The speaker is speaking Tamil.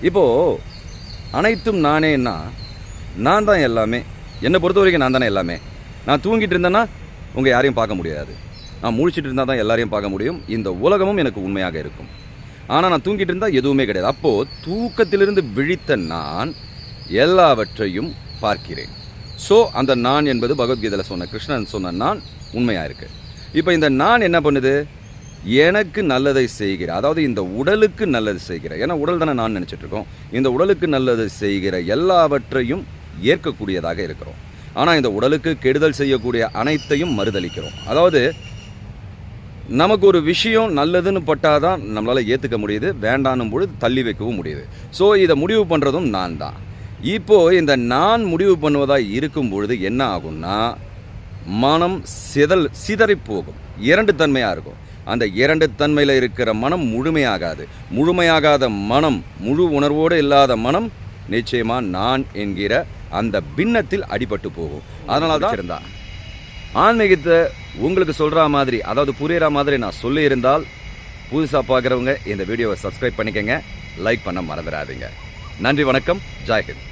இப்போது அனைத்தும் நானேன்னா நான் தான் எல்லாமே. என்னை பொறுத்த வரைக்கும் நான் தானே எல்லாமே. நான் தூங்கிட்டு இருந்தேன்னா உங்கள் யாரையும் பார்க்க முடியாது. நான் முழிச்சிட்டு இருந்தால் தான் எல்லாரையும் பார்க்க முடியும். இந்த உலகமும் எனக்கு உண்மையாக இருக்கும். ஆனால் நான் தூங்கிட்டு இருந்தால் எதுவுமே கிடையாது. அப்போது தூக்கத்திலிருந்து விழித்த நான் எல்லாவற்றையும் பார்க்கிறேன். ஸோ அந்த நான் என்பது பகவத்கீதையில் சொன்ன கிருஷ்ணன் சொன்ன நான் உண்மையாக இருக்குது. இப்போ இந்த நான் என்ன பண்ணுது? எனக்கு நல்லதை செய்கிற, அதாவது இந்த உடலுக்கு நல்லது செய்கிற, ஏன்னா உடல் தானே நான் நினச்சிட்ருக்கோம், இந்த உடலுக்கு நல்லது செய்கிற எல்லாவற்றையும் ஏற்கக்கூடியதாக இருக்கிறோம். ஆனால் இந்த உடலுக்கு கெடுதல் செய்யக்கூடிய அனைத்தையும் மறுதளிக்கிறோம். அதாவது நமக்கு ஒரு விஷயம் நல்லதுன்னு பட்டாதான் நம்மளால் ஏற்றுக்க முடியுது, வேண்டானும் பொழுது தள்ளி வைக்கவும் முடியுது. ஸோ இதை முடிவு பண்ணுறதும் நான் தான். இப்போது இந்த நான் முடிவு பண்ணுவதாக இருக்கும் பொழுது என்ன ஆகும்னா மனம் சிதறி போகும், இரண்டு தன்மையாக இருக்கும். அந்த இரண்டு தன்மையில் இருக்கிற மனம் முழுமையாகாது. முழுமையாகாத மனம், முழு உணர்வோடு இல்லாத மனம் நிச்சயமாக நான் என்கிற அந்த பின்னத்தில் அடிபட்டு போகும். அதனால தான் இருந்தா ஆன்மீகத்தை உங்களுக்கு சொல்கிற மாதிரி, அதாவது புரிகிற மாதிரி நான் சொல்லியிருந்தால் புதுசாக பார்க்குறவங்க இந்த வீடியோவை சப்ஸ்கிரைப் பண்ணிக்கங்க, லைக் பண்ண மறந்துடாதீங்க. நன்றி, வணக்கம், ஜெய் ஹிந்த்.